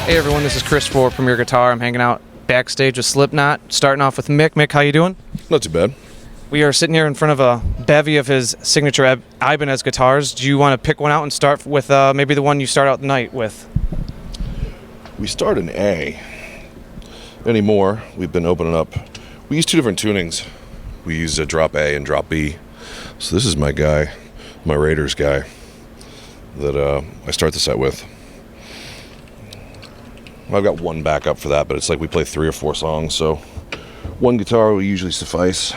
Hey everyone, this is Chris for Premier Guitar. I'm hanging out backstage with Slipknot, starting off with Mick. Mick, how you doing? Not too bad. We are sitting here in front of a bevy of his signature Ibanez guitars. Do you want to pick one out and start with maybe the one you start out the night with? We start in A. Anymore, we've been opening up. We use two different tunings. We use a drop A and drop B. So this is my guy, my Raiders guy, that I start the set with. I've got one backup for that, but it's like we play 3 or 4 songs, so one guitar will usually suffice.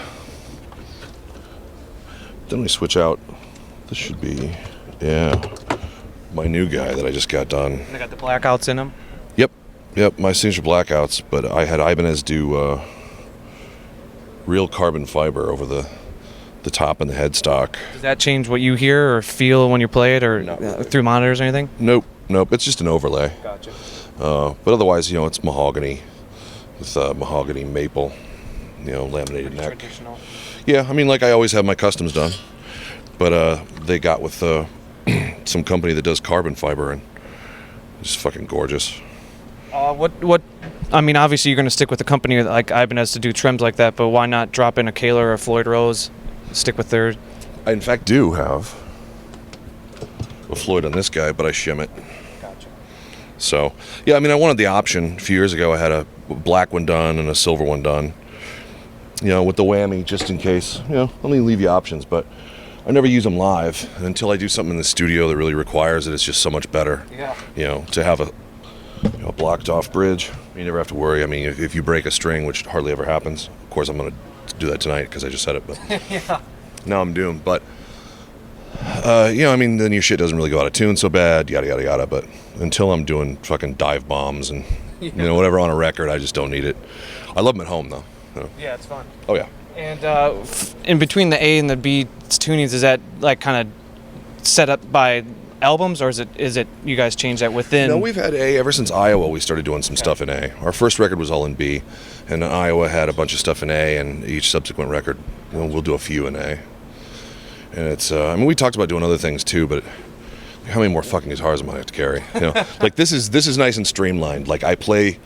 Then we switch out. This should be, my new guy that I just got done. They got the blackouts in them? Yep, my signature blackouts, but I had Ibanez do real carbon fiber over the top and the headstock. Does that change what you hear or feel when you play it, or through monitors or anything? Nope, it's just an overlay. Gotcha. But otherwise, it's mahogany with mahogany maple, laminated neck. Traditional. Yeah, I mean, like I always have my customs done, but they got with some company that does carbon fiber, and it's fucking gorgeous. What? I mean, obviously you're going to stick with a company like Ibanez to do trims like that, but why not drop in a Kaler or a Floyd Rose, stick with their... I in fact do have a Floyd on this guy, but I shim it. Gotcha. So, yeah, I mean, I wanted the option. A few years ago, I had a black one done and a silver one done, with the whammy, just in case. Let me leave you options, but I never use them live. And until I do something in the studio that really requires it, it's just so much better, to have a blocked off bridge. You never have to worry. I mean, if you break a string, which hardly ever happens, of course I'm going to do that tonight because I just said it, but now I'm doomed. But, I mean, then your shit doesn't really go out of tune so bad, yada, yada, yada. But until I'm doing fucking dive bombs and, whatever on a record, I just don't need it. I love them at home, though. Yeah, it's fun. Oh, yeah. And in between the A and the B tunings, is that like kind of set up by albums, or is it you guys change that within? No, we've had A ever since Iowa. We started doing some stuff in A. Our first record was all in B, and Iowa had a bunch of stuff in A, and each subsequent record we'll do a few in A. And it's I mean, we talked about doing other things too, but how many more fucking guitars am I have to carry? Like this is nice and streamlined. Like I play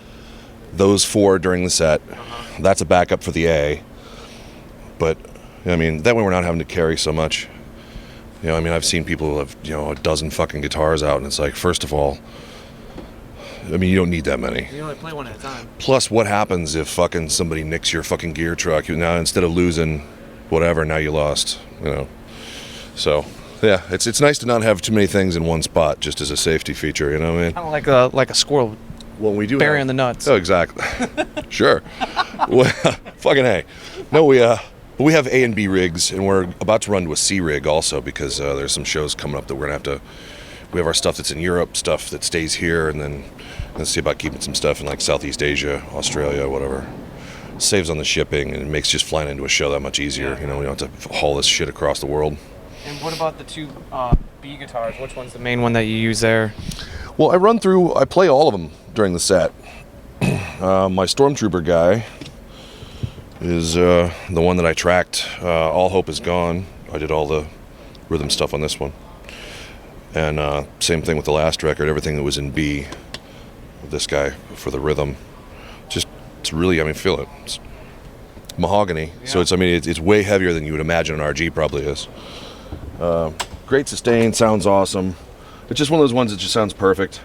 those 4 during the set. That's a backup for the A, but I mean that way we're not having to carry so much. I mean, I've seen people who have, a dozen fucking guitars out, and it's like, first of all, I mean, you don't need that many. You only play one at a time. Plus, what happens if fucking somebody nicks your fucking gear truck? Now, instead of losing whatever, now you lost, So, yeah, it's nice to not have too many things in one spot, just as a safety feature, you know what I mean? Kind of like a squirrel we burying the nuts. Oh, exactly. Sure. Well, fucking A. No, we have A and B rigs, and we're about to run to a C rig also because there's some shows coming up that we're going to have to... We have our stuff that's in Europe, stuff that stays here, and then let's see about keeping some stuff in like Southeast Asia, Australia, whatever. Saves on the shipping, and it makes just flying into a show that much easier. We don't have to haul this shit across the world. And what about the 2 B guitars? Which one's the main one that you use there? Well, I play all of them during the set. My Stormtrooper guy is the one that I tracked. All Hope Is Gone. I did all the rhythm stuff on this one. And same thing with the last record, everything that was in B, this guy for the rhythm. It's really, I mean, feel it. It's mahogany, so it's way heavier than you would imagine an RG probably is. Great sustain, sounds awesome. It's just one of those ones that just sounds perfect.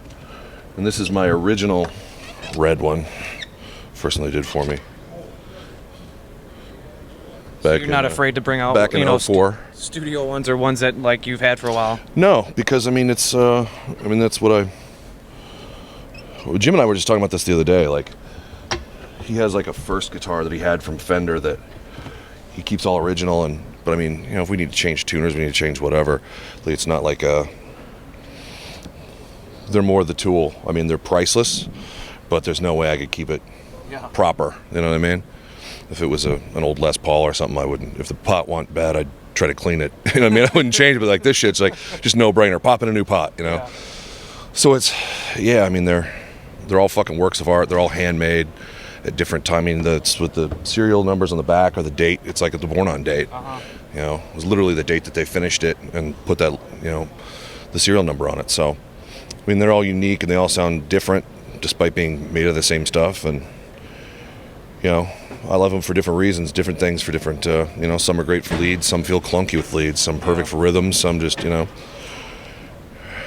And this is my original red one. First one they did for me. So you're not afraid to bring out, back in 04. Studio ones or ones that like you've had for a while? No, because I mean it's that's what Jim and I were just talking about this the other day. Like he has like a first guitar that he had from Fender that he keeps all original, but I mean, if we need to change tuners, we need to change whatever. It's not like they're more the tool. I mean, they're priceless, but there's no way I could keep it proper. You know what I mean? If it was an old Les Paul or something, I wouldn't. If the pot went bad, I'd try to clean it. You know what I mean? I wouldn't change it, but like this shit's like just no-brainer. Pop in a new pot, Yeah. So it's, I mean, they're all fucking works of art. They're all handmade at different timing. That's with the serial numbers on the back or the date. It's like the born on date. It was literally the date that they finished it and put that, the serial number on it. So, I mean, they're all unique and they all sound different. despite being made of the same stuff. And I love them for different reasons, different things for different. Some are great for leads, some feel clunky with leads, some perfect for rhythms, some just Out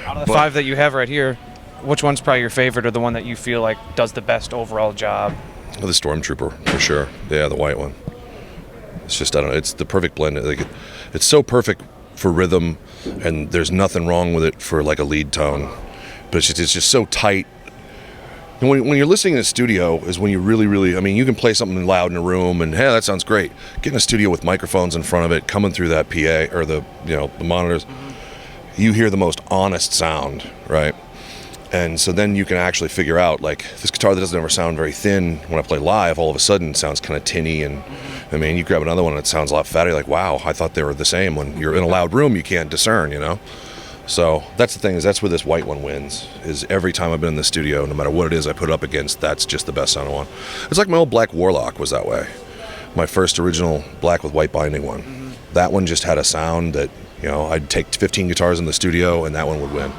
of the 5 that you have right here, which one's probably your favorite, or the one that you feel like does the best overall job? The Stormtrooper, for sure. Yeah, the white one. It's just, I don't know, it's the perfect blend. It's so perfect for rhythm, and there's nothing wrong with it for like a lead tone. But it's just so tight. And when you're listening in a studio is when you really, really, I mean, you can play something loud in a room and, hey, that sounds great. Get in a studio with microphones in front of it, coming through that PA, or the monitors, you hear the most honest sound, right? And so then you can actually figure out, like, this guitar that doesn't ever sound very thin, when I play live, all of a sudden sounds kind of tinny. And I mean, you grab another one and it sounds a lot fatter. You're like, wow, I thought they were the same. When you're in a loud room, you can't discern, So that's the thing, is that's where this white one wins, is every time I've been in the studio, no matter what it is I put it up against, that's just the best sounding one. It's like my old Black Warlock was that way. My first original black with white binding one. That one just had a sound that, I'd take 15 guitars in the studio and that one would win.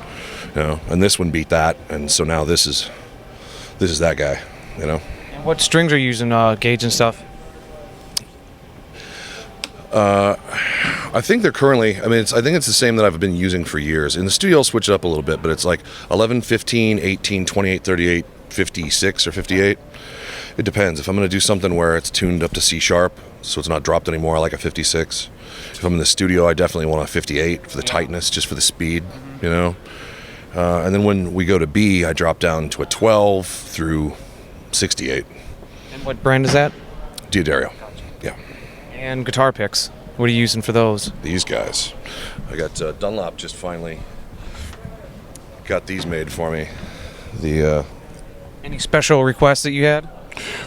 And this one beat that, and so now this is that guy, And what strings are you using, gauge and stuff? I think they're currently, I think it's the same that I've been using for years. In the studio I'll switch it up a little bit, but it's like 11, 15, 18, 28, 38, 56 or 58. It depends. If I'm going to do something where it's tuned up to C sharp, so it's not dropped anymore, I like a 56. If I'm in the studio, I definitely want a 58 for the tightness, just for the speed, And then when we go to B, I drop down to a 12 through 68. And what brand is that? D'Addario. Yeah. And guitar picks. What are you using for those? These guys. I got Dunlop just finally got these made for me. Any special requests that you had?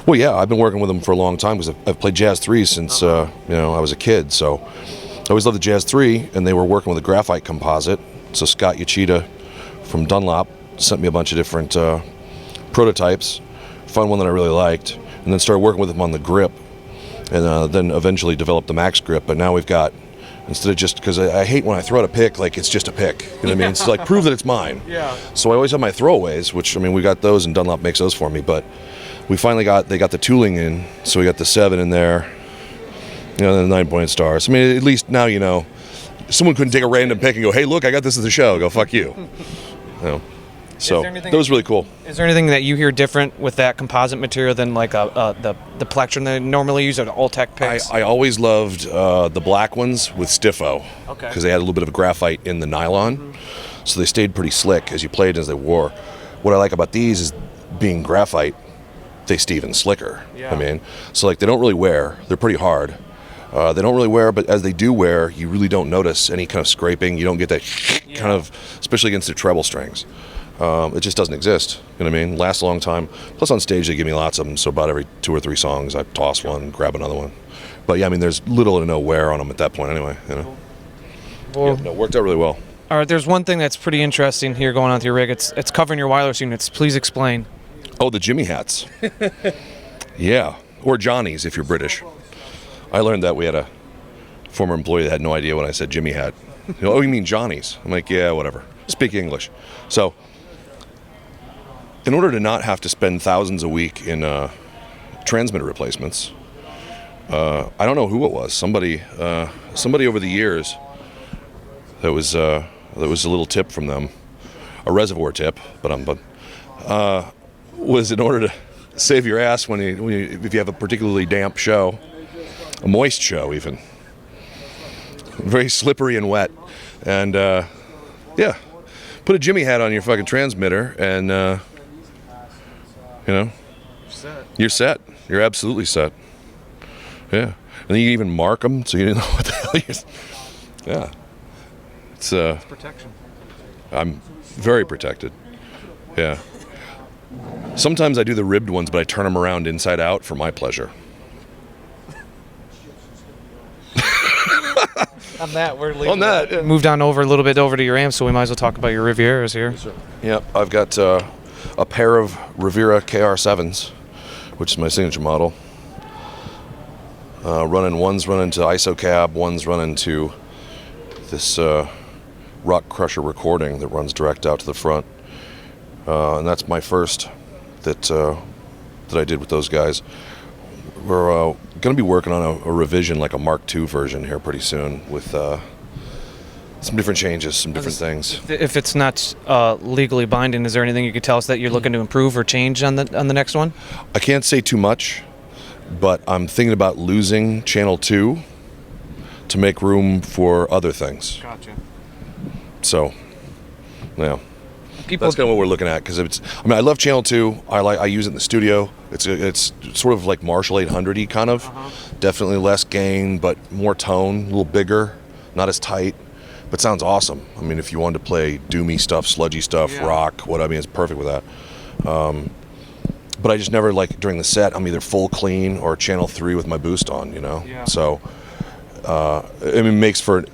Well, yeah, I've been working with them for a long time because I've played Jazz 3 since I was a kid. So I always loved the Jazz 3, and they were working with a graphite composite. So Scott Yachida from Dunlop sent me a bunch of different prototypes, found one that I really liked, and then started working with them on the grip, and then eventually developed the max grip. But now we've got, instead of just, because I hate when I throw out a pick like it's just a pick, you know what I mean? It's like, prove that it's mine. Yeah. So I always have my throwaways, which, we got those, and Dunlop makes those for me, but we finally they got the tooling in, so we got the 7 in there, the 9-point stars. At least now someone couldn't take a random pick and go, hey, look, I got this at the show. Go, fuck you. So that was really cool. Is there anything that you hear different with that composite material than like the plectrum they normally use, or the Ultec picks? I always loved the black ones with Stiffo. Okay. Because they had a little bit of graphite in the nylon, so they stayed pretty slick as you played and as they wore. What I like about these is being graphite, they stay even slicker. Yeah. So like they don't really wear. They're pretty hard. They don't really wear, but as they do wear, you really don't notice any kind of scraping. You don't get that kind of, especially against the treble strings. It just doesn't exist. You know what I mean? Lasts a long time. Plus on stage they give me lots of them, so about every 2 or 3 songs I toss one, grab another one. But yeah, there's little to no wear on them at that point anyway. Well, it worked out really well. All right, there's one thing that's pretty interesting here going on with your rig. It's covering your wireless units. Please explain. Oh, the Jimmy hats. Yeah, or Johnny's if you're British. I learned that we had a former employee that had no idea when I said Jimmy hat. Oh, you mean Johnny's? I'm like, yeah, whatever. Speak English. So, in order to not have to spend thousands a week in transmitter replacements, I don't know who it was. Somebody over the years. That was a little tip from them, a reservoir tip. But was in order to save your ass if you have a particularly damp show, a moist show even, very slippery and wet, and put a Jimmy hat on your fucking transmitter, and you're set. You're absolutely set. Yeah, and then you even mark them so you didn't know what the hell you're. Yeah, it's protection. I'm very protected. Yeah. Sometimes I do the ribbed ones, but I turn them around inside out for my pleasure. On that, we're leaving. On that, yeah. Moved on over a little bit over to your amps, so we might as well talk about your Rivieras here. Yes, sir. Yep, I've got a pair of Riviera KR7s, which is my signature model. One's running to ISO cab, one's running to this Rock Crusher recording that runs direct out to the front. And that's my first that I did with those guys. We're going to be working on a revision, like a Mark II version here pretty soon, with some different changes, some different things. If it's not legally binding, is there anything you could tell us that you're looking to improve or change on the next one? I can't say too much, but I'm thinking about losing channel 2 to make room for other things. Gotcha. So, yeah. That's kind of what we're looking at, because I love channel 2. I use it in the studio. It's sort of like Marshall 800-y kind of. Definitely less gain, but more tone, a little bigger, not as tight, but sounds awesome. I mean, if you wanted to play doomy stuff, sludgy stuff, rock, it's perfect with that. But I just never, like, during the set, I'm either full clean or channel 3 with my boost on, Yeah. So, it makes for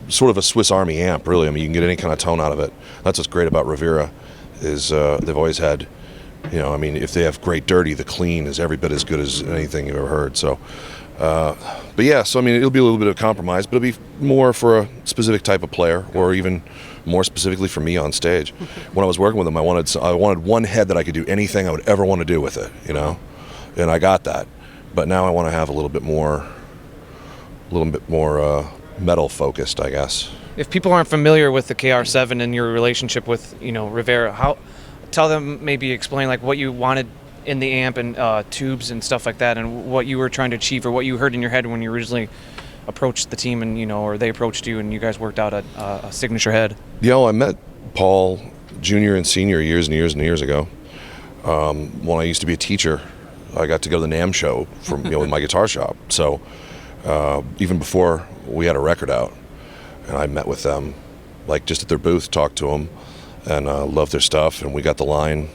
sort of a Swiss Army amp, really. I mean, you can get any kind of tone out of it. That's what's great about Rivera, is they've always had, if they have great dirty, the clean is every bit as good as anything you've ever heard. So, but yeah, so it'll be a little bit of compromise, but it'll be more for a specific type of player, or even more specifically for me on stage. When I was working with them, I wanted one head that I could do anything I would ever want to do with it, and I got that. But now I want to have a little bit more metal focused, I guess. If people aren't familiar with the KR7 and your relationship with Rivera, tell them, maybe explain like what you wanted in the amp and tubes and stuff like that, and what you were trying to achieve, or what you heard in your head when you originally approached the team, and or they approached you and you guys worked out a signature head. I met Paul Jr. and Senior years and years and years ago. When I used to be a teacher, I got to go to the NAMM show from with my guitar shop. So even before we had a record out, and I met with them, like just at their booth, talked to them, and loved their stuff. And we got the line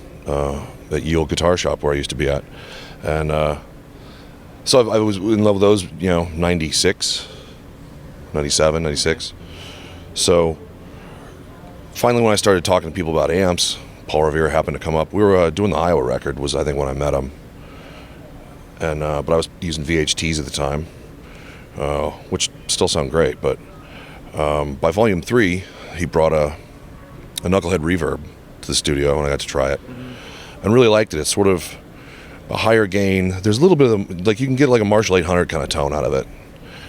at Yale Guitar Shop where I used to be at, and so I was in love with those, 96, 97, 96. So finally, when I started talking to people about amps, Paul Revere happened to come up. We were doing the Iowa record, was I think when I met him, and but I was using VHTs at the time, which still sound great. But by volume 3, he brought a knucklehead reverb to the studio, and I got to try it, and really liked it. It's sort of a higher gain. There's a little bit of like, you can get like a Marshall 800 kind of tone out of it,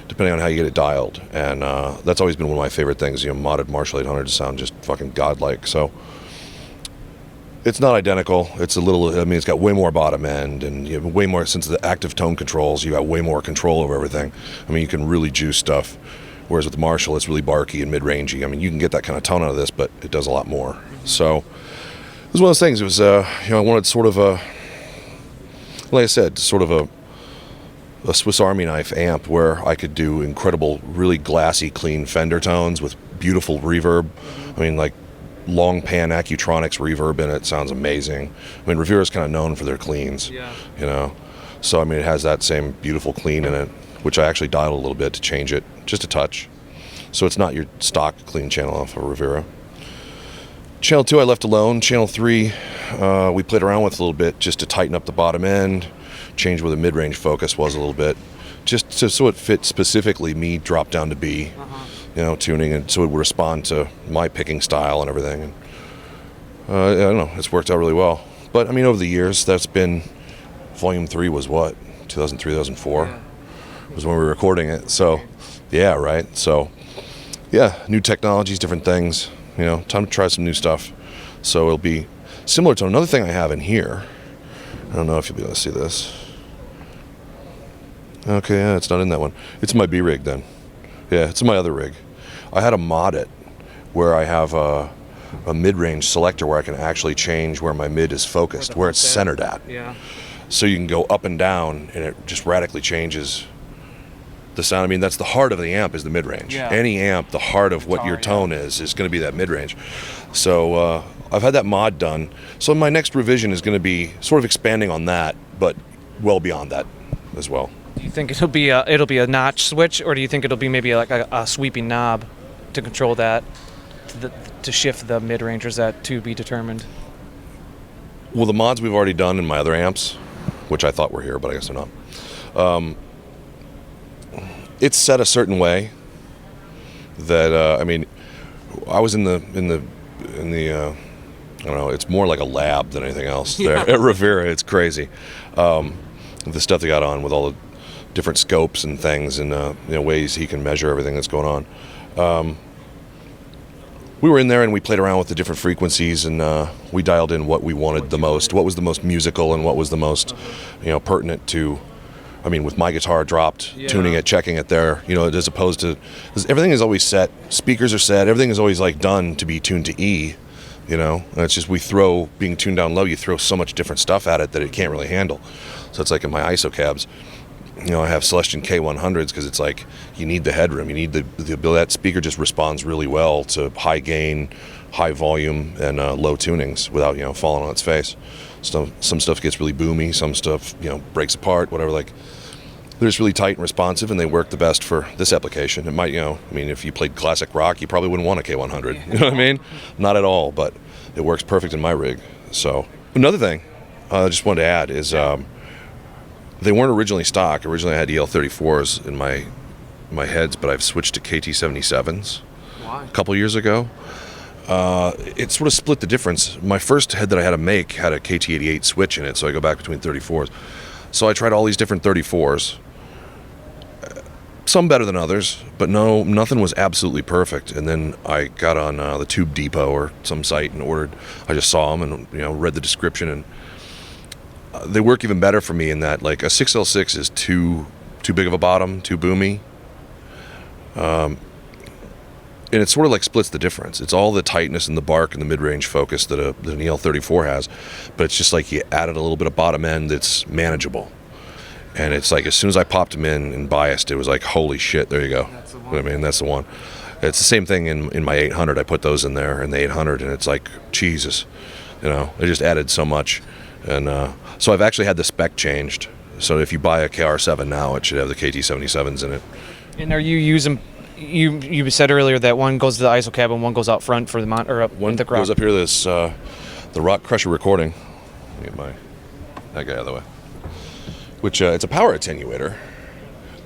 depending on how you get it dialed. And that's always been one of my favorite things. Modded Marshall 800s sound just fucking godlike. So it's not identical. It's a little, it's got way more bottom end, and you have way more, since the active tone controls, you got way more control over everything. You can really juice stuff. Whereas with the Marshall, it's really barky and mid-rangey. You can get that kind of tone out of this, but it does a lot more. So it was one of those things. It was, I wanted sort of a, like I said, sort of a Swiss Army knife amp where I could do incredible, really glassy, clean Fender tones with beautiful reverb. Like long pan Accutronics reverb in it sounds amazing. Rivera's kind of known for their cleans, So it has that same beautiful clean in it, which I actually dialed a little bit to change it, just a touch. So it's not your stock clean channel off of Rivera. Channel 2 I left alone. Channel 3 we played around with a little bit just to tighten up the bottom end, change where the mid-range focus was a little bit, just so it fit specifically me drop down to B, tuning, and so it would respond to my picking style and everything. And I don't know, it's worked out really well. But over the years, that's been, volume 3 was what, 2003, 2004 was when we were recording it. So yeah, right. So yeah, new technologies, different things, time to try some new stuff. So it'll be similar to another thing I have in here. I don't know if you'll be able to see this. Okay, yeah, it's not in that one. It's my B rig then. Yeah, it's my other rig. I had to mod it where I have a mid-range selector where I can actually change where my mid is focused, where it's centered at. Yeah. So you can go up and down, and it just radically changes the sound. That's the heart of the amp, is the mid-range. Yeah. Any amp, the heart of what your tone is going to be that mid-range. So I've had that mod done. So my next revision is going to be sort of expanding on that, but well beyond that as well. Do you think it'll be a notch switch, or do you think it'll be maybe like a sweeping knob to control that, to shift the mid-range, or is that to be determined? Well, the mods we've already done in my other amps, which I thought were here, but I guess they're not. It's set a certain way that I was in the don't know, it's more like a lab than anything else. There at Rivera, it's crazy. The stuff they got on with all the different scopes and things, and ways he can measure everything that's going on. We were in there and we played around with the different frequencies, and we dialed in what we wanted the most, what was the most musical and what was the most, pertinent to. I mean, with my guitar dropped, tuning it, checking it there, as opposed to, because everything is always set, speakers are set, everything is always like done to be tuned to E, and it's just being tuned down low, you throw so much different stuff at it that it can't really handle. So it's like in my ISO cabs, I have Celestion K100s because it's like you need the headroom, you need the ability. That speaker just responds really well to high gain, high volume, and low tunings without falling on its face. Some stuff gets really boomy, some stuff breaks apart, whatever. Like they're just really tight and responsive, and they work the best for this application. It might if you played classic rock, you probably wouldn't want a K100. You know what I mean? Not at all, but it works perfect in my rig. So another thing I just wanted to add is. They weren't originally stock. Originally, I had EL34s in my heads, but I've switched to KT77s. Why? A couple years ago. It sort of split the difference. My first head that I had to make had a KT88 switch in it, so I go back between 34s. So I tried all these different 34s. Some better than others, but nothing was absolutely perfect. And then I got on the Tube Depot or some site and ordered. I just saw them and read the description, and they work even better for me in that, like, a 6L6 is too big of a bottom, too boomy. And it sort of like splits the difference. It's all the tightness and the bark and the mid-range focus that an EL34 has, but it's just like you added a little bit of bottom end that's manageable. And it's like as soon as I popped them in and biased, it was like, holy shit, there you go. That's the one. That's the one. It's the same thing in my 800. I put those in there in the 800, and it's like, Jesus. They just added so much. And so I've actually had the spec changed. So if you buy a KR7 now, it should have the KT77s in it. And are you using? You said earlier that one goes to the ISO cab and one goes out front for the mount, or up One the goes up here. This the Rock Crusher recording. Let me get that guy out of the way. Which it's a power attenuator,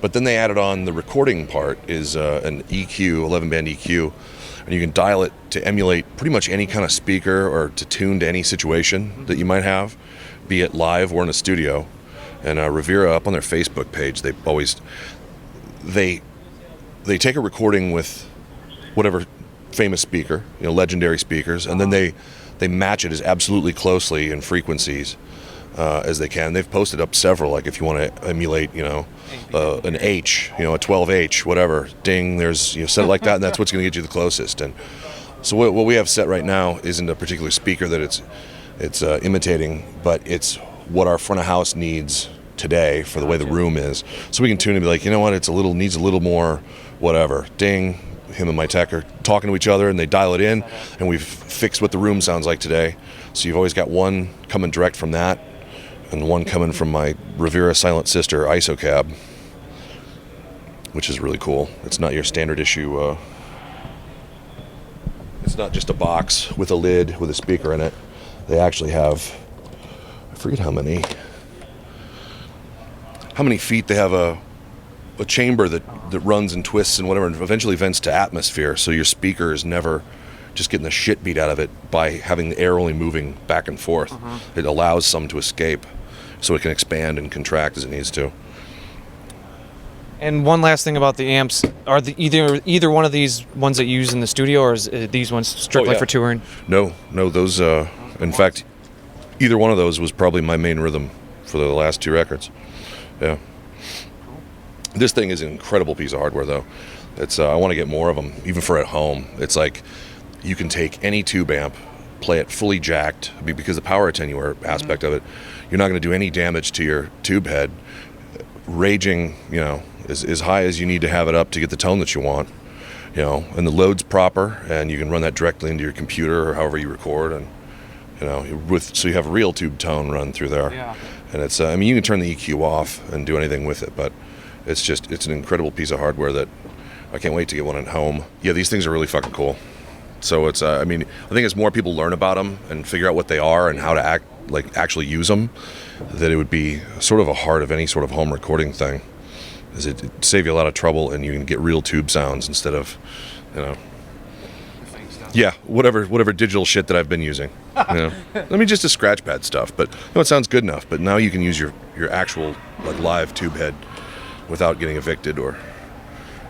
but then they added on the recording part is an EQ, 11-band EQ. And you can dial it to emulate pretty much any kind of speaker or to tune to any situation that you might have, be it live or in a studio. And Rivera, up on their Facebook page, they take a recording with whatever famous speaker, legendary speakers, and then they match it as absolutely closely in frequencies as they can. They've posted up several, like if you want to emulate, an H, a 12H, whatever, ding, there's, set it like that, and that's what's going to get you the closest. And so what we have set right now isn't a particular speaker that it's imitating, but it's what our front of house needs today for the way the room is. So we can tune and be like, what, needs a little more, whatever, ding. Him and my tech are talking to each other, and they dial it in, and we've fixed what the room sounds like today. So you've always got one coming direct from that, and one coming from my Rivera Silent Sister ISO cab, which is really cool. It's not your standard issue. It's not just a box with a lid with a speaker in it. They actually have, I forget how many feet they have a chamber that runs and twists and whatever, and eventually vents to atmosphere, so your speaker is never just getting the shit beat out of it by having the air only moving back and forth. It allows some to escape, so it can expand and contract as it needs to. And one last thing about the amps: are either one of these ones that you use in the studio, or is these ones strictly for touring? No, those. In fact, either one of those was probably my main rhythm for the last two records. Yeah. This thing is an incredible piece of hardware, though. It's I want to get more of them, even for at home. It's like you can take any tube amp, play it fully jacked, because the power attenuator aspect of it, you're not going to do any damage to your tube head. Raging, as high as you need to have it up to get the tone that you want, and the load's proper, and you can run that directly into your computer or however you record, and so you have real tube tone run through there. Yeah. And it's you can turn the EQ off and do anything with it, but it's an incredible piece of hardware that I can't wait to get one at home. Yeah, these things are really fucking cool. So it's I think as more people learn about them and figure out what they are and how to actually use them, that it would be sort of a heart of any sort of home recording thing. Is it save you a lot of trouble, and you can get real tube sounds instead of, stuff. Yeah, whatever digital shit that I've been using. You know? I mean, just the scratch pad stuff, but it sounds good enough. But now you can use your actual like live tube head without getting evicted or,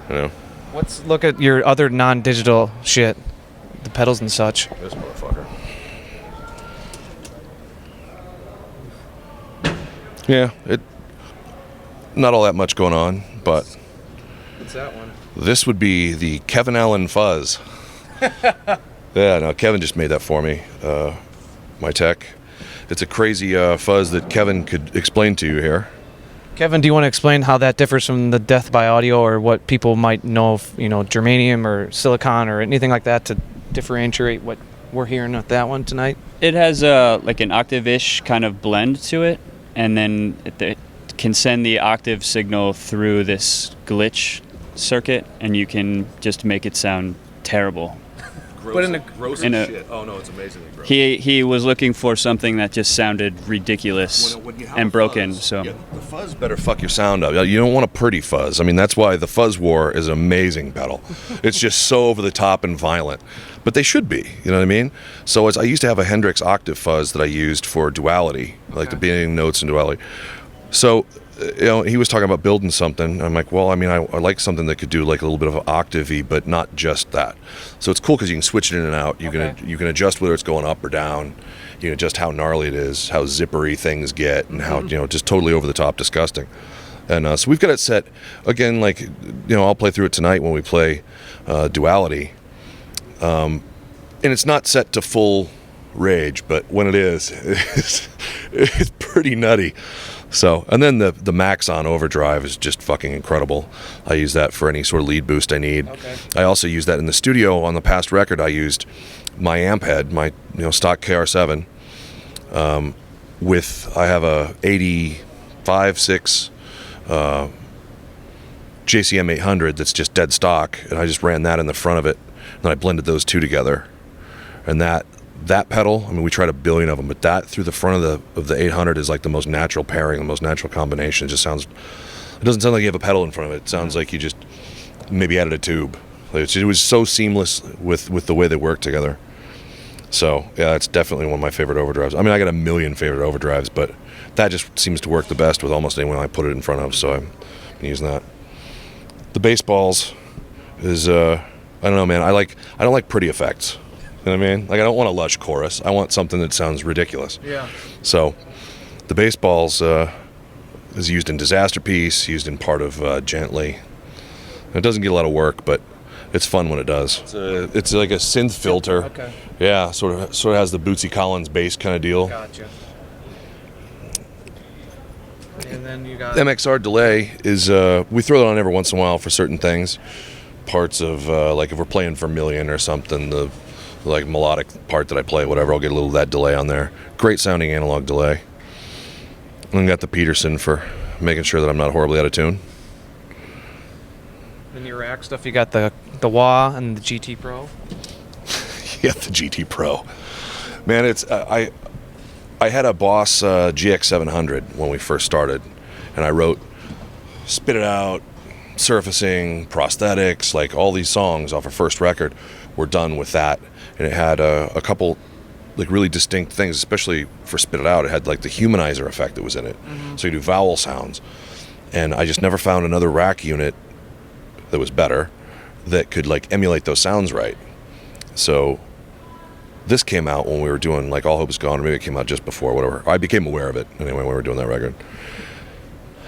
you know. Let's look at your other non-digital shit, the pedals and such. This motherfucker. Yeah, not all that much going on, but What's that one? this would be the Kevin Allen Fuzz. Yeah, no, Kevin just made that for me, my tech. It's a crazy fuzz that Kevin could explain to you here. Kevin, do you want to explain how that differs from the Death by Audio, or what people might know of, germanium or silicon or anything like that, to differentiate what we're hearing with that one tonight? It has like an octave-ish kind of blend to it, and then it can send the octave signal through this glitch circuit, and you can just make it sound terrible. Gross in a- shit. Oh no, it's amazingly gross. He was looking for something that just sounded ridiculous When you have and a broken. fuzz, So yeah, the fuzz better fuck your sound up. You don't want a pretty fuzz. I mean, that's why the Fuzz War is an amazing pedal. It's just so over the top and violent, but they should be. You know what I mean? So I used to have a Hendrix octave fuzz that I used for duality, like the beginning notes and duality. So he was talking about building something. I'm like, well, I mean, I like something that could do like a little bit of octavey, but not just that. So it's cool because you can switch it in and out. You can adjust whether it's going up or down. You can adjust how gnarly it is, how zippery things get, and how just totally over the top disgusting. And so we've got it set again. Like I'll play through it tonight when we play duality. And it's not set to full rage, but when it is, it's pretty nutty. So, and then the Max on overdrive is just fucking incredible. I use that for any sort of lead boost I need. Okay. I also use that in the studio. On the past record, I used my amp head, my stock KR7, I have a 85.6 JCM 800 that's just dead stock, and I just ran that in the front of it, and then I blended those two together, and that pedal, I mean, we tried a billion of them, but that through the front of the 800 is like the most natural pairing, the most natural combination. It doesn't sound like you have a pedal in front of it. It sounds like you just maybe added a tube. It was so seamless with the way they work together. So yeah, it's definitely one of my favorite overdrives. I mean, I got a million favorite overdrives, but that just seems to work the best with almost anyone I put it in front of. So I'm using that. The bass balls is I don't know, man. I don't like pretty effects. You know what I mean? Like, I don't want a lush chorus. I want something that sounds ridiculous. Yeah. So the bass balls is used in Disaster Piece, used in part of Gently. It doesn't get a lot of work, but it's fun when it does. It's like a synth filter. Okay. Yeah, sort of has the Bootsy Collins bass kind of deal. Gotcha. And then you got MXR delay is we throw that on every once in a while for certain things. Parts of like if we're playing Vermilion or something, the like melodic part that I play, whatever, I'll get a little of that delay on there. Great sounding analog delay. And got the Peterson for making sure that I'm not horribly out of tune. in your rack stuff. You got the wah and the GT Pro. Yeah, the GT Pro. Man, it's I had a Boss GX700 when we first started, and I wrote Spit It Out, Surfacing, Prosthetics, like all these songs off our first record were done with that. And it had a couple like really distinct things, especially for Spit It Out. It had like the humanizer effect that was in it. Mm-hmm. So you do vowel sounds. And I just never found another rack unit that was better that could like emulate those sounds right. So this came out when we were doing like All Hope Is Gone, or maybe it came out just before, whatever. I became aware of it anyway when we were doing that record.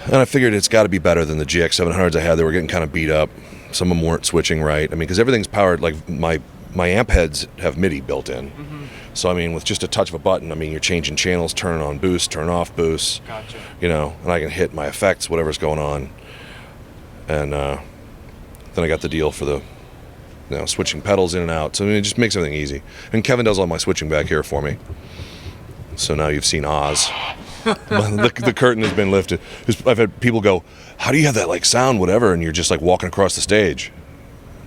And I figured it's got to be better than the GX700s I had. They were getting kind of beat up. Some of them weren't switching right. I mean, because everything's powered, like my amp heads have MIDI built in. Mm-hmm. So, I mean, with just a touch of a button, I mean, you're changing channels, turning on boost, turning off boost. Gotcha. You know, and I can hit my effects, whatever's going on. And then I got the deal for the, switching pedals in and out. So, I mean, it just makes everything easy. And Kevin does all my switching back here for me. So now you've seen Oz. the curtain has been lifted. I've had people go, how do you have that like sound, whatever, and you're just like walking across the stage?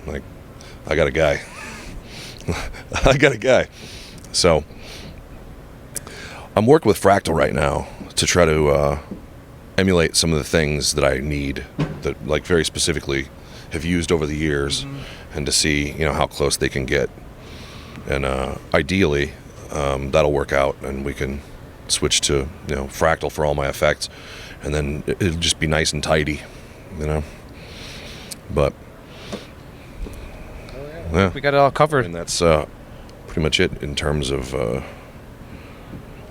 I'm like, I got a guy. I got a guy. So I'm working with Fractal right now to try to emulate some of the things that I need, that like very specifically have used over the years, mm-hmm. and to see how close they can get. and ideally that'll work out, and we can switch to fractal for all my effects, and then it'll just be nice and tidy, But yeah, We got it all covered. and that's pretty much it in terms of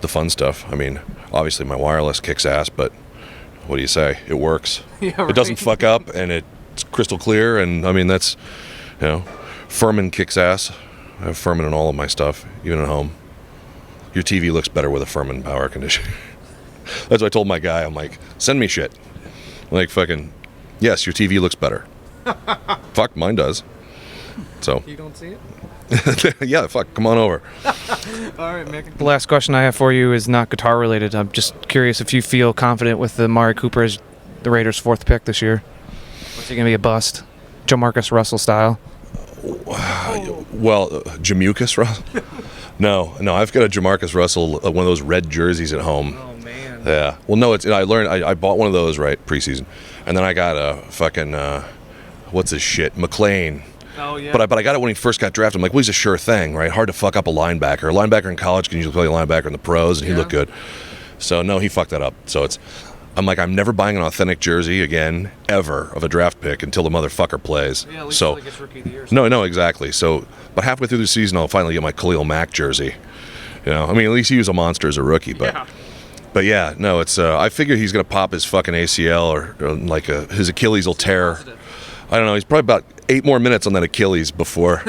the fun stuff. I mean, obviously my wireless kicks ass, but what do you say? It works. Yeah, It doesn't fuck up, and it's crystal clear. And I mean, that's Furman kicks ass. I have Furman in all of my stuff, even at home. Your TV looks better with a Furman power conditioner. That's what I told my guy. I'm like, send me shit. Like, fucking, yes, your TV looks better. Fuck, mine does. So, You don't see it? yeah, fuck, come on over. All right, Mick. The last question I have for you is not guitar related. I'm just curious if you feel confident with the Mari Cooper as the Raiders' 4th pick this year. What's he going to be, a bust? Jamarcus Russell style? Well, Jamucus Russell? No, I've got a Jamarcus Russell, one of those red jerseys at home. Oh, man. Yeah. Well, no, I bought one of those, right, preseason. And then I got a fucking, what's his shit? McLean. Oh, yeah. But I got it when he first got drafted. I'm like, well, he's a sure thing, right? Hard to fuck up a linebacker. A linebacker in college can usually play a linebacker in the pros, and he looked good. So, no, he fucked that up. So I'm like, I'm never buying an authentic jersey again, ever, of a draft pick until the motherfucker plays. Yeah, at least so, until he gets Rookie of the Year. no, exactly. So, but halfway through the season, I'll finally get my Khalil Mack jersey. I mean, at least he was a monster as a rookie. But yeah, no, it's. I figure he's gonna pop his fucking ACL or like his Achilles will tear. I don't know. He's probably about 8 more minutes on that Achilles before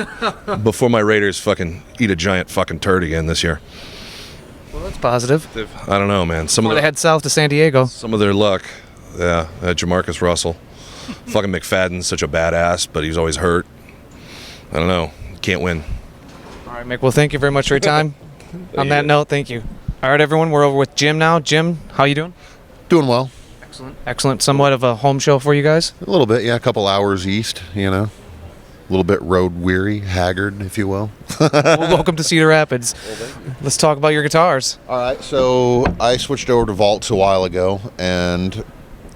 my Raiders fucking eat a giant fucking turd again this year. Well, that's positive. I don't know, man. Before they head south to San Diego. Some of their luck. Yeah, Jamarcus Russell. Fucking McFadden's such a badass, but he's always hurt. I don't know. Can't win. All right, Mick. Well, thank you very much for your time. On that note, thank you. All right, everyone. We're over with Jim now. Jim, how you doing? Doing well. Excellent. Somewhat of a home show for you guys. A little bit, yeah. A couple hours east, A little bit road weary, haggard, if you will. Well, welcome to Cedar Rapids. Let's talk about your guitars. All right, so I switched over to Vaults a while ago, and,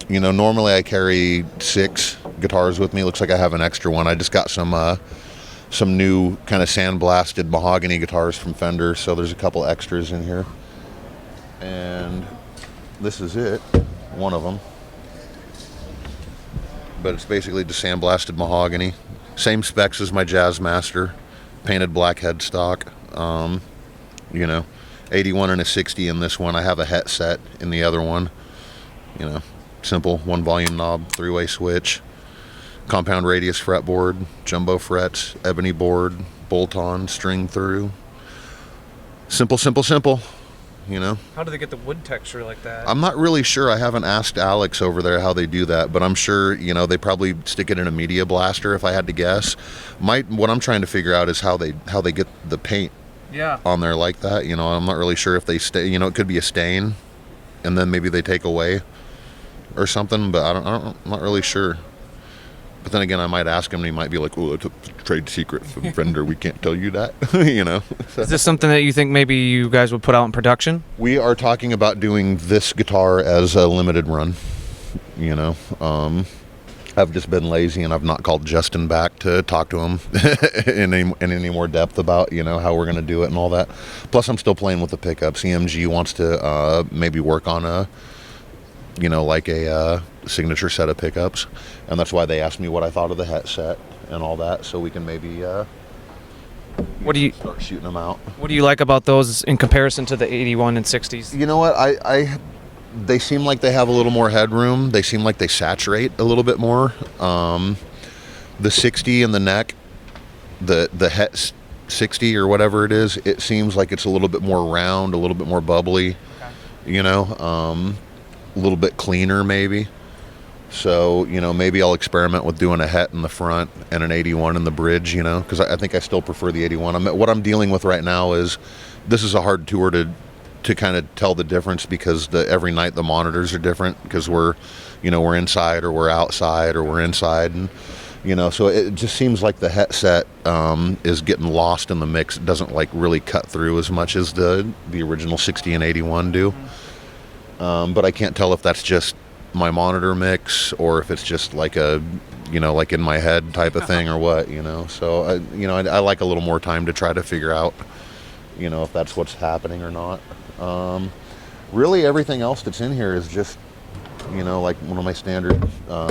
normally I carry 6 guitars with me. Looks like I have an extra one. I just got some new kind of sandblasted mahogany guitars from Fender, so there's a couple extras in here. And this is it. One of them, but it's basically just sandblasted mahogany, same specs as my Jazzmaster, painted black headstock. 81 and a 60 in this one. I have a het set in the other one. Simple 1 volume knob, 3-way switch, compound radius fretboard, jumbo frets, ebony board, bolt-on, string through. Simple. How do they get the wood texture like that? I'm not really sure. I haven't asked Alex over there how they do that, but I'm sure, they probably stick it in a media blaster if I had to guess. What I'm trying to figure out is how they get the paint on there like that. I'm not really sure if they stay, it could be a stain and then maybe they take away or something, but I'm not really sure. But then again, I might ask him and he might be like, oh, it's a trade secret from Fender. We can't tell you that, Is this something that you think maybe you guys would put out in production? We are talking about doing this guitar as a limited run, I've just been lazy and I've not called Justin back to talk to him in any more depth about, how we're going to do it and all that. Plus, I'm still playing with the pickups. EMG wants to maybe work on a signature set of pickups, and that's why they asked me what I thought of the het set and all that, so we can maybe start shooting them out. What do you like about those in comparison to the 81 and 60s? You know what, they seem like they have a little more headroom. They seem like they saturate a little bit more. The 60 in the neck, the het 60 or whatever it is, it seems like it's a little bit more round, a little bit more bubbly, a little bit cleaner maybe. So, maybe I'll experiment with doing a het in the front and an 81 in the bridge, because I think I still prefer the 81. What I'm dealing with right now is this is a hard tour to kind of tell the difference, because every night the monitors are different, because we're inside or we're outside or we're inside, and so it just seems like the het set is getting lost in the mix. It doesn't really cut through as much as the original 60 and 81 do. But I can't tell if that's just my monitor mix or if it's just like a you know, like in my head type of thing or what, you know. So I like a little more time to try to figure out, you know, if that's what's happening or not. Really everything else that's in here is just, you know, like one of my standard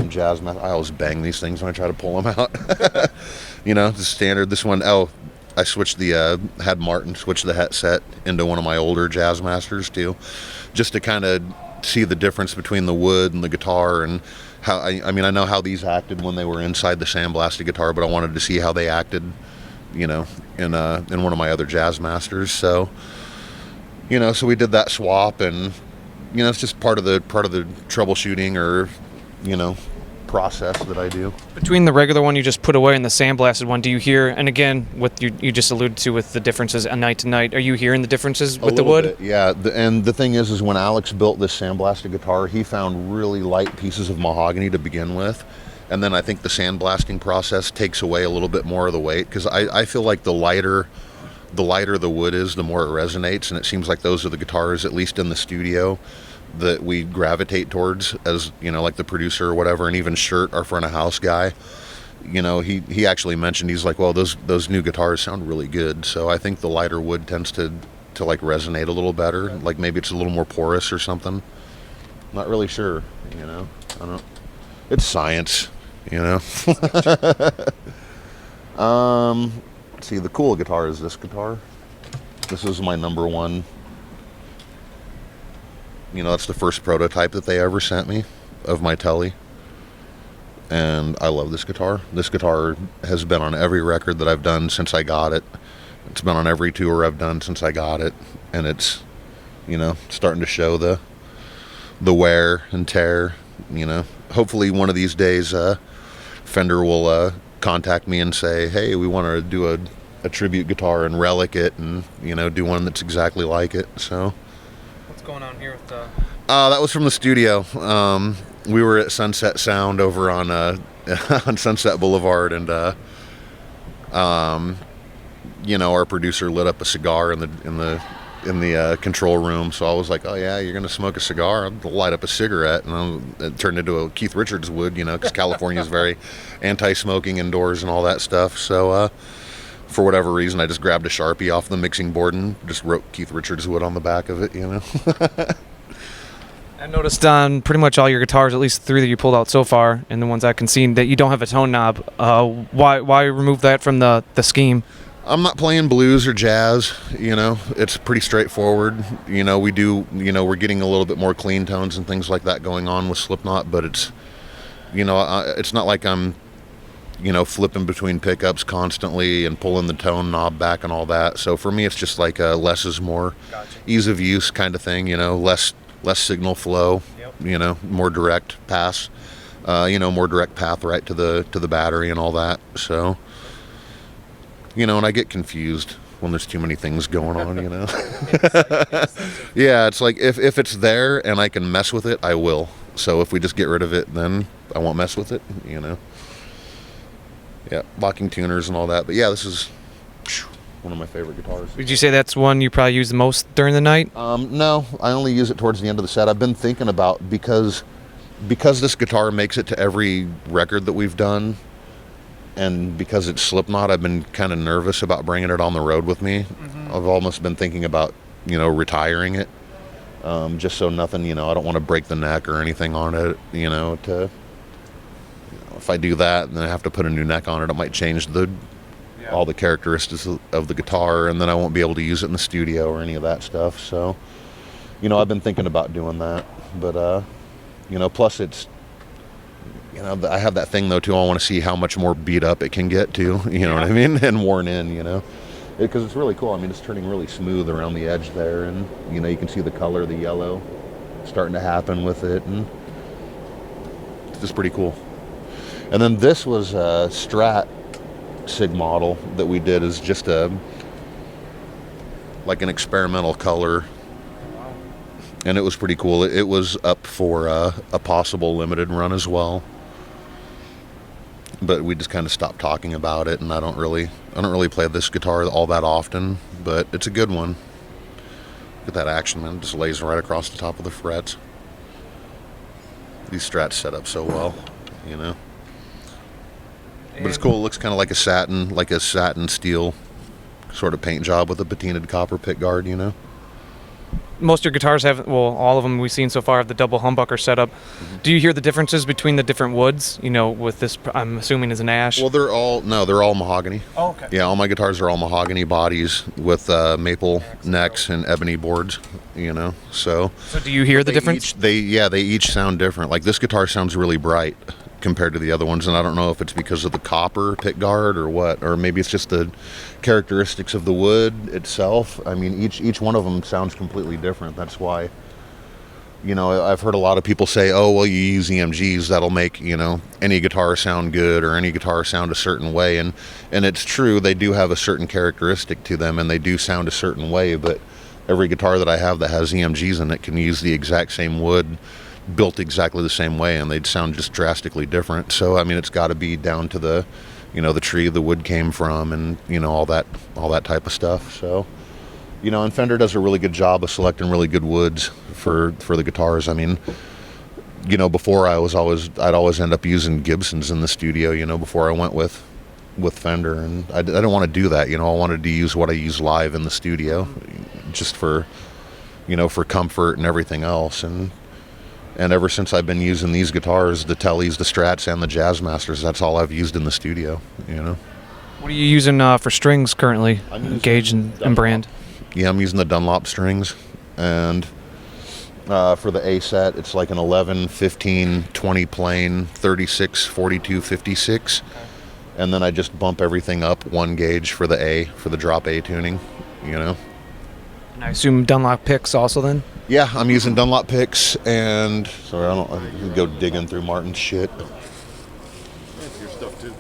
jazz I always bang these things when I try to pull them out. You know, the standard. This one, I switched had Martin switch the headset into one of my older Jazz Masters too, just to kind of see the difference between the wood and the guitar, and how, I mean, I know how these acted when they were inside the sandblasted guitar, but I wanted to see how they acted, you know, in one of my other Jazz Masters. So, you know, so we did that swap, and, you know, it's just part of the troubleshooting, or, you know, process that I do. Between the regular one you just put away and the sandblasted one, do you hear, and again, what you just alluded to with the differences night to night, are you hearing the differences with the wood? Bit, yeah, and the thing is when Alex built this sandblasted guitar, he found really light pieces of mahogany to begin with, and then I think the sandblasting process takes away a little bit more of the weight, because I feel like the lighter the wood is, the more it resonates, and it seems like those are the guitars, at least in the studio, that we gravitate towards, as, you know, like the producer or whatever. And even Shirt, our front of house guy, you know, he actually mentioned, he's like, well, those new guitars sound really good. So I think the lighter wood tends to like resonate a little better, like maybe it's a little more porous or something. Not really sure, you know. I don't know. It's science, you know. Let's see, the cool guitar is this guitar. This is my number one. You know, that's the first prototype that they ever sent me of my Telly. And I love this guitar. This guitar has been on every record that I've done since I got it. It's been on every tour I've done since I got it. And it's, you know, starting to show the wear and tear, you know. Hopefully one of these days Fender will contact me and say, hey, we want to do a tribute guitar and relic it, and, you know, do one that's exactly like it. So What's going on here with the... that was from the studio. We were at Sunset Sound over on on Sunset Boulevard, and you know, our producer lit up a cigar in the control room. So I was like, oh yeah, you're gonna smoke a cigar? I'll light up a cigarette. And it turned into a Keith Richards would, you know, because California is very anti-smoking indoors and all that stuff. So for whatever reason, I just grabbed a Sharpie off the mixing board and just wrote Keith Richards wood on the back of it, you know. I noticed on pretty much all your guitars, at least 3 that you pulled out so far, and the ones I can see, that you don't have a tone knob. Why remove that from the scheme? I'm not playing blues or jazz, you know. It's pretty straightforward. You know, we do, you know, we're getting a little bit more clean tones and things like that going on with Slipknot, but it's, you know, it's not like I'm, you know, flipping between pickups constantly and pulling the tone knob back and all that. So for me, it's just like a less is more. Gotcha. Ease of use kind of thing, you know, less signal flow, yep. You know, more direct pass, you know, more direct path right to the battery and all that. So, you know, and I get confused when there's too many things going on, you know. Yeah, it's like if it's there and I can mess with it, I will. So if we just get rid of it, then I won't mess with it, you know. Yeah, locking tuners and all that. But yeah, this is one of my favorite guitars. Would you say that's one you probably use the most during the night? No, I only use it towards the end of the set. I've been thinking about, because this guitar makes it to every record that we've done, and because it's Slipknot, I've been kind of nervous about bringing it on the road with me. Mm-hmm. I've almost been thinking about, you know, retiring it, just so nothing, you know, I don't want to break the neck or anything on it, you know, if I do that and then I have to put a new neck on it, it might change all the characteristics of the guitar, and then I won't be able to use it in the studio or any of that stuff. So, you know, I've been thinking about doing that, but you know, plus it's, you know, I have that thing though too. I want to see how much more beat up it can get too. You know what I mean? And worn in, you know, because it's really cool. I mean, it's turning really smooth around the edge there, and you know, you can see the color, the yellow, starting to happen with it, and it's just pretty cool. And then this was a Strat Sig model that we did as just like an experimental color, and it was pretty cool. It was up for a possible limited run as well, but we just kind of stopped talking about it, and I don't really play this guitar all that often, but it's a good one. Look at that action, man. It just lays right across the top of the frets. These Strats set up so well, you know. But it's cool. It looks kind of like a satin steel sort of paint job with a patinaed copper pick guard, you know. Most of your guitars have, well, all of them we've seen so far have the double humbucker setup. Do you hear the differences between the different woods? You know, with this, I'm assuming is an ash. Well, they're all mahogany. Oh, okay. Yeah, all my guitars are all mahogany bodies with maple necks and ebony boards, you know. So Do you hear the difference? They each sound different. Like this guitar sounds really bright compared to the other ones, and I don't know if it's because of the copper pick guard or what, or maybe it's just the characteristics of the wood itself. I mean, each one of them sounds completely different. That's why, you know, I've heard a lot of people say, oh, well, you use EMGs, that'll make, you know, any guitar sound good or any guitar sound a certain way, and it's true, they do have a certain characteristic to them and they do sound a certain way, but every guitar that I have that has EMGs in it can use the exact same wood built exactly the same way, and they'd sound just drastically different. So I mean, it's got to be down to the, you know, the tree the wood came from, and you know, all that type of stuff. So, you know, and Fender does a really good job of selecting really good woods for the guitars. I mean, you know, before I'd always end up using Gibsons in the studio, you know, before I went with Fender, and I didn't want to do that. You know, I wanted to use what I use live in the studio, just for, you know, for comfort and everything else. And ever since I've been using these guitars, the Tellys, the Strats, and the Jazzmasters, that's all I've used in the studio, you know. What are you using for strings currently? Gauge and brand? Yeah, I'm using the Dunlop strings. And for the A set, it's like an 11, 15, 20 plain, 36, 42, 56. And then I just bump everything up one gauge for the A, for the drop A tuning, you know. And I assume Dunlop picks also then? Yeah, I'm using Dunlop picks, and sorry, I can go digging through Martin's shit.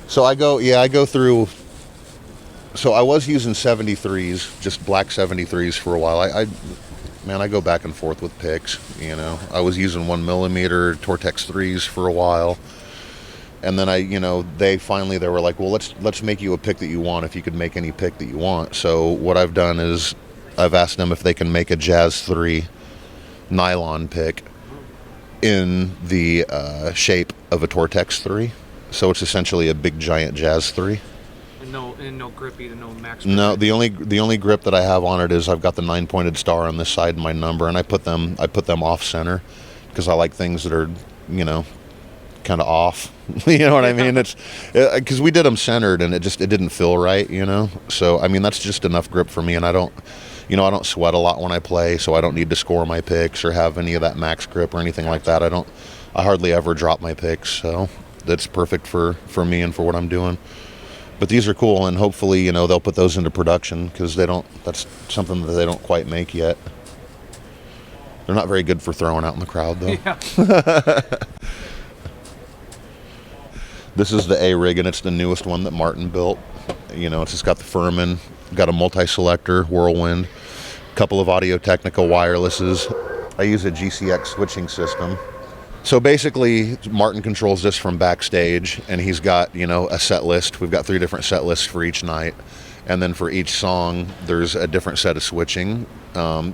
So I go through. So I was using 73s, just black 73s for a while. I go back and forth with picks. You know, I was using 1mm Tortex 3s for a while, and then they were like, well, let's make you a pick that you want. If you could make any pick that you want. So what I've done is I've asked them if they can make a Jazz 3 nylon pick in the shape of a Tortex 3. So it's essentially a big giant Jazz 3. And no grip either, no max grip. No, the only grip that I have on it is I've got the 9-pointed star on this side and my number, and I put them off center because I like things that are, you know, kind of off. You know what I mean? It's because we did them centered and it didn't feel right, you know. So I mean, that's just enough grip for me, and I don't sweat a lot when I play, so I don't need to score my picks or have any of that max grip or anything like that. I hardly ever drop my picks, so that's perfect for me and for what I'm doing. But these are cool, and hopefully, you know, they'll put those into production because that's something that they don't quite make yet. They're not very good for throwing out in the crowd, though. Yeah. This is the A-Rig, and it's the newest one that Martin built. You know, it's just got the Furman, got a multi-selector, Whirlwind, a couple of Audio-Technica wirelesses. I use a GCX switching system. So basically, Martin controls this from backstage, and he's got, you know, a set list. We've got 3 different set lists for each night. And then for each song, there's a different set of switching,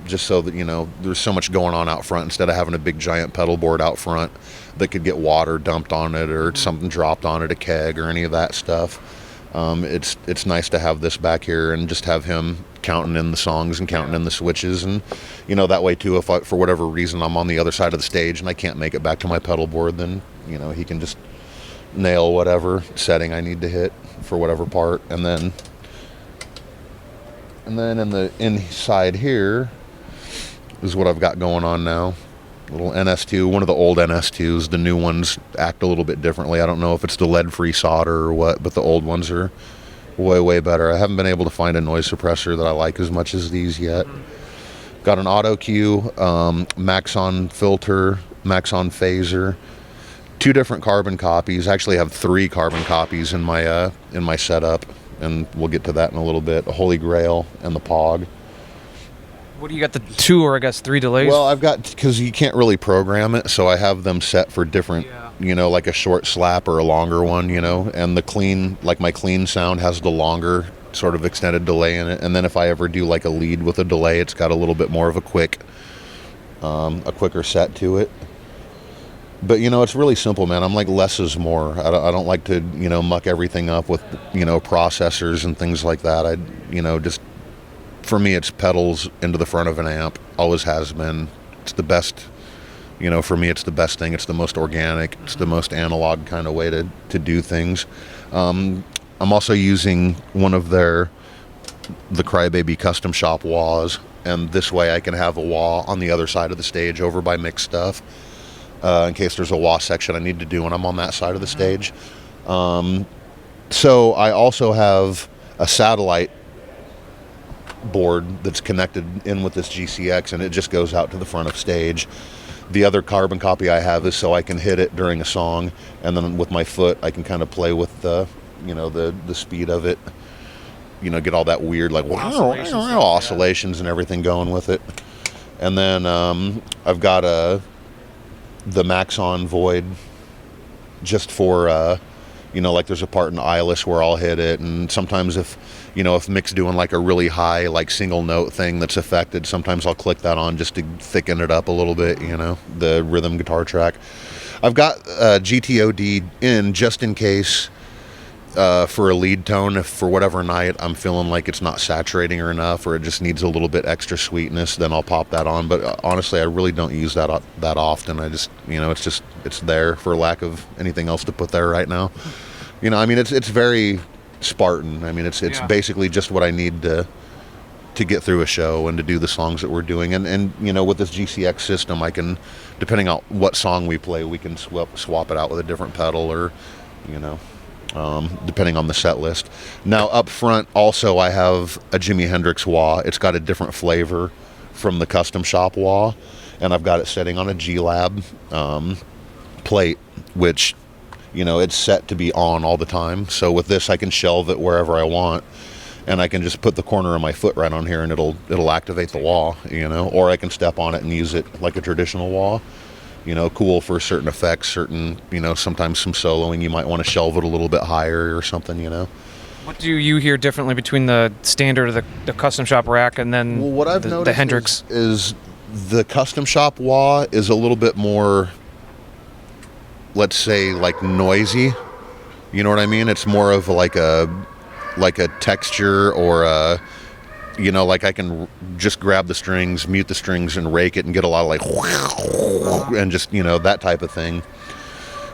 just so that, you know, there's so much going on out front instead of having a big giant pedal board out front that could get water dumped on it or something dropped on it, a keg or any of that stuff. It's nice to have this back here and just have him counting in the songs and counting in the switches, and you know, that way too, if for whatever reason I'm on the other side of the stage and I can't make it back to my pedal board, then you know, he can just nail whatever setting I need to hit for whatever part. And then in the inside here is what I've got going on now. Little NS2, one of the old NS2s. The new ones act a little bit differently. I don't know if it's the lead-free solder or what, but the old ones are way, way better. I haven't been able to find a noise suppressor that I like as much as these yet. Got an auto cue, Maxon filter, Maxon phaser, 2 different carbon copies. I actually have 3 carbon copies in my setup, and we'll get to that in a little bit. A Holy Grail and the Pog. What do you got, the 2 or I guess 3 delays? Well, I've got, because you can't really program it, so I have them set for different, you know, like a short slap or a longer one, you know, and the clean, like my clean sound has the longer sort of extended delay in it, and then if I ever do like a lead with a delay, it's got a little bit more of a quicker set to it. But it's really simple, man. I'm like less is more. I don't like to muck everything up with processors and things like that. Just for me, it's pedals into the front of an amp. Always has been. It's the best. For me, it's the best thing. It's the most organic. It's the most analog kind of way to do things. I'm also using one of the Crybaby custom shop wahs, and this way I can have a wah on the other side of the stage over by Mick's stuff, in case there's a wah section I need to do when I'm on that side of the stage. So I also have a satellite board that's connected in with this GCX, and it just goes out to the front of stage. The other carbon copy I have is so I can hit it during a song, and then with my foot I can kind of play with the speed of it, get all that weird like oscillations and everything going with it. And then I've got the Maxon Void just for like there's a part in Eyeless where I'll hit it, and sometimes if Mick's doing like a really high like single note thing that's affected, sometimes I'll click that on just to thicken it up a little bit, the rhythm guitar track. I've got GTOD in just in case for a lead tone, if for whatever night I'm feeling like it's not saturating or enough, or it just needs a little bit extra sweetness, then I'll pop that on. But honestly, I really don't use that often. I just it's there for lack of anything else to put there right now. It's very Spartan. It's basically just what I need to get through a show and to do the songs that we're doing. And with this GCX system, I can, depending on what song we play, we can swap it out with a different pedal, or depending on the set list. Now up front also I have a Jimi Hendrix wah. It's got a different flavor from the custom shop wah, and I've got it setting on a G-Lab plate, which it's set to be on all the time. So with this I can shelve it wherever I want, and I can just put the corner of my foot right on here and it'll activate the wah, or I can step on it and use it like a traditional wah. Cool for certain effects, certain, sometimes some soloing, you might want to shelve it a little bit higher or something, What do you hear differently between the standard, the custom shop rack, and then what I've the noticed Hendrix? Is the custom shop wah is a little bit more, let's say, like noisy. You know what I mean? It's more of like a texture, or like I can just grab the strings, mute the strings, and rake it and get a lot of like, and just, that type of thing.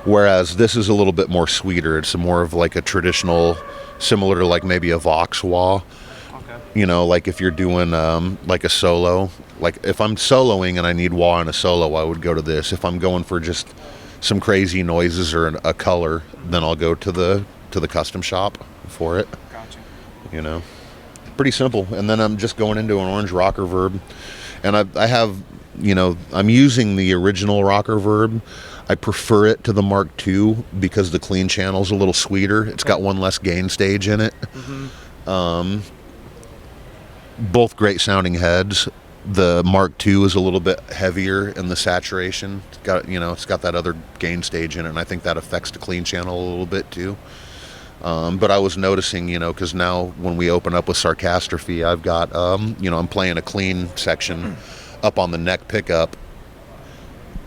Whereas this is a little bit more sweeter. It's more of like a traditional, similar to like maybe a Vox wah. Okay. Like if you're doing like a solo, like if I'm soloing and I need wah in a solo, I would go to this. If I'm going for just some crazy noises or a color, then I'll go to the custom shop for it. Gotcha. Pretty simple. And then I'm just going into an orange rocker verb, and I have, I'm using the original rocker verb. I prefer it to the Mark II because the clean channel's a little sweeter. It's got one less gain stage in it. Mm-hmm. Both great sounding heads. The Mark II is a little bit heavier in the saturation. It's got that other gain stage in it, and I think that affects the clean channel a little bit too. But I was noticing, because now when we open up with Sarcastrophe, I've got, I'm playing a clean section up on the neck pickup,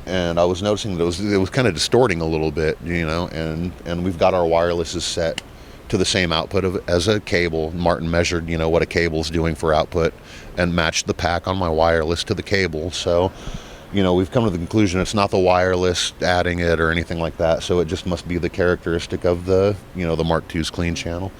and I was noticing that it was kind of distorting a little bit, and we've got our wirelesses set to the same output as a cable. Martin measured, what a cable's doing for output, and matched the pack on my wireless to the cable. So, we've come to the conclusion it's not the wireless adding it or anything like that. So it just must be the characteristic of the Mark II's clean channel.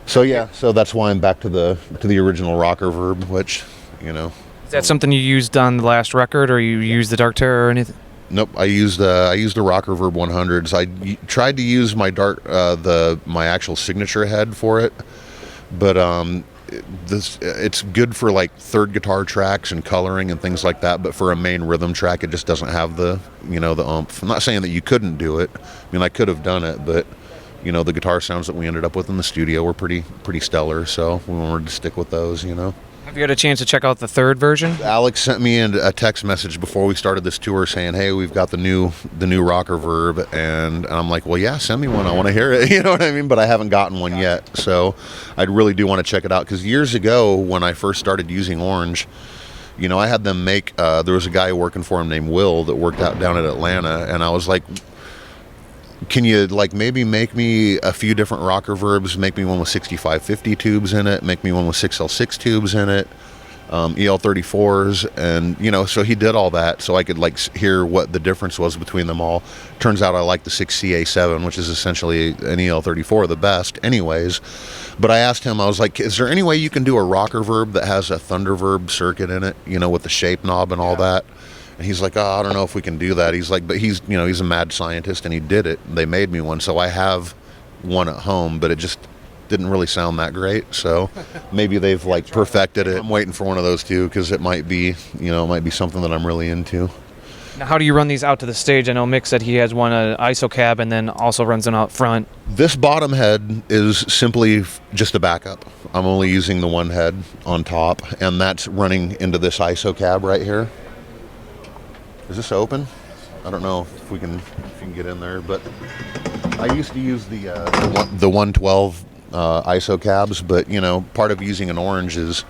So yeah, so that's why I'm back to the original rocker verb, which, Is that something you used on the last record, or you used the Dark Terror or anything? Nope, I used the Rocker Verb 100s. I tried to use my my actual signature head for it, but it's good for like third guitar tracks and coloring and things like that. But for a main rhythm track, it just doesn't have the the oomph. I'm not saying that you couldn't do it. I mean, I could have done it, but the guitar sounds that we ended up with in the studio were pretty stellar. So we wanted to stick with those. Have you had a chance to check out the third version? Alex sent me a text message before we started this tour saying, "Hey, we've got the new rocker verb," and I'm like, "Well, yeah, send me one. I want to hear it." You know what I mean? But I haven't gotten one yet, so I really do want to check it out. Because years ago, when I first started using Orange, You know, I had them make, there was a guy working for him named Will that worked out down in Atlanta, and I was like, can you like maybe make me a few different rocker verbs, make me one with 6550 tubes in it, make me one with 6L6 tubes in it, EL34s, and you know, so he did all that so I could like hear what the difference was between them all. Turns out I like the 6CA7, which is essentially an EL34, the best anyways. But I asked him, I was like, is there any way you can do a rocker verb that has a thunder verb circuit in it, you know, with the shape knob and all that? And he's like, oh, I don't know if we can do that. He's like, but he's, you know, he's a mad scientist and he did it. They made me one, so I have one at home, but it just didn't really sound that great. So maybe they've like perfected it. I'm waiting for one of those too, because it might be, you know, it might be something that I'm really into. Now, how do you run these out to the stage? I know Mick said he has one ISO cab and then also runs them out front. This bottom head is simply just a backup. I'm only using the one head on top, and that's running into this ISO cab right here. Is this open? I don't know if you can get in there, but I used to use the 112 ISO cabs, but you know, part of using an orange is,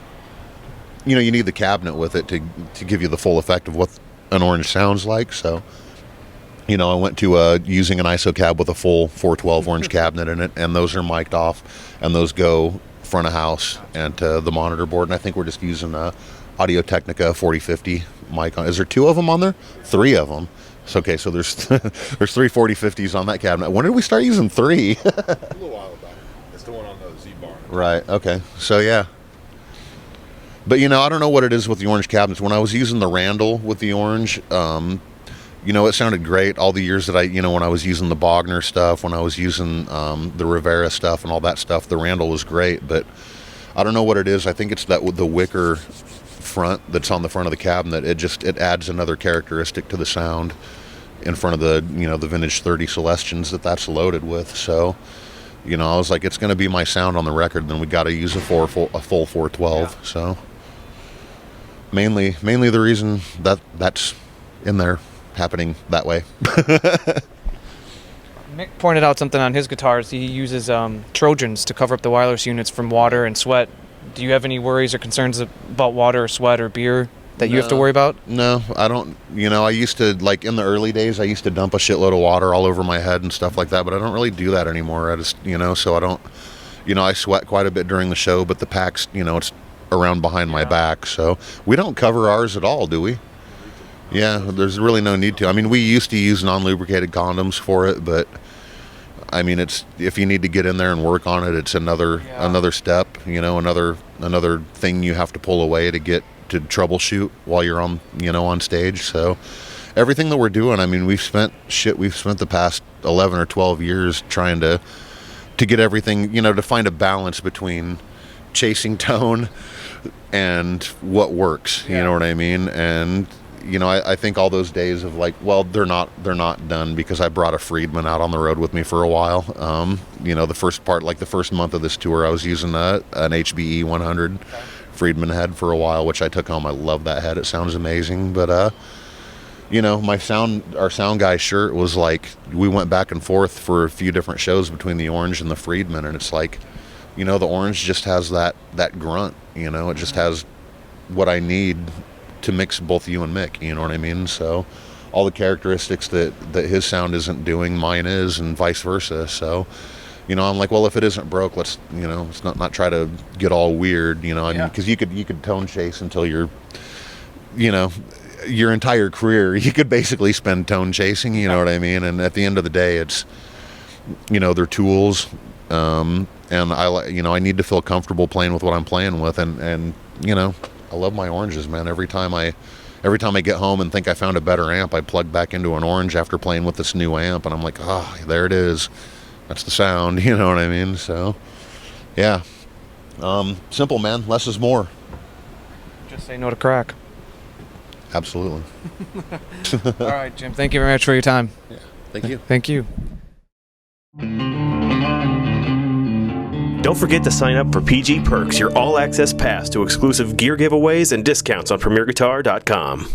you know, you need the cabinet with it to give you the full effect of what an orange sounds like. So, you know, I went to using an ISO cab with a full 412 orange cabinet in it, and those are mic'd off, and those go front of house and to the monitor board. And I think we're just using a Audio-Technica 4050 mic on. Is there two of them on there? Three of them. So, okay, so there's there's three 4050s on that cabinet. When did we start using three? A little while back. It's the one on the Z-bar. Right, okay. So, yeah. But, you know, I don't know what it is with the orange cabinets. When I was using the Randall with the orange, you know, it sounded great all the years that you know, when I was using the Bogner stuff, when I was using the Rivera stuff and all that stuff, the Randall was great. But I don't know what it is. I think it's that with the wicker front that's on the front of the cabinet. It adds another characteristic to the sound in front of the, you know, the vintage 30 Celestions that's loaded with. So, you know, I was like, it's going to be my sound on the record, then we got to use a full 412. Yeah. So mainly the reason that's in there happening that way. Mick pointed out something on his guitars. He uses Trojans to cover up the wireless units from water and sweat. Do you have any worries or concerns about water or sweat or beer that you have to worry about? No, I don't. You know, I used to, like in the early days, I used to dump a shitload of water all over my head and stuff like that, but I don't really do that anymore. I just, you know, so I don't, you know, I sweat quite a bit during the show, but the pack's, you know, it's around behind my back, so we don't cover ours at all, do we? Yeah, there's really no need to. I mean, we used to use non-lubricated condoms for it, but I mean, it's, if you need to get in there and work on it, it's another step, you know, another thing you have to pull away to get to troubleshoot while you're on, you know, on stage. So everything that we're doing, I mean, we've spent the past 11 or 12 years trying to get everything, you know, to find a balance between chasing tone and what works, you know what I mean? And you know, I think all those days of like, well, they're not done, because I brought a Friedman out on the road with me for a while. You know, the first part, like the first month of this tour, I was using an HBE 100 Friedman head for a while, which I took home. I love that head. It sounds amazing. But, you know, our sound guy's shirt was like, we went back and forth for a few different shows between the orange and the Friedman. And it's like, you know, the orange just has that grunt, you know, it just has what I need to mix both you and Mick, you know what I mean? So all the characteristics that his sound isn't doing, mine is, and vice versa. So, you know, I'm like, well, if it isn't broke, let's, you know, let's not try to get all weird, you know. I mean, because you could tone chase until you're, you know, your entire career, you could basically spend tone chasing, you know what I mean? And at the end of the day, it's, you know, they're tools, and you know, I need to feel comfortable playing with what I'm playing with, and you know, I love my oranges, man. Every time I get home and think I found a better amp, I plug back into an orange after playing with this new amp, and I'm like, oh, there it is. That's the sound, you know what I mean? So, yeah. Simple, man. Less is more. Just say no to crack. Absolutely. All right, Jim. Thank you very much for your time. Yeah. Thank you. Thank you. Don't forget to sign up for PG Perks, your all-access pass to exclusive gear giveaways and discounts on PremierGuitar.com.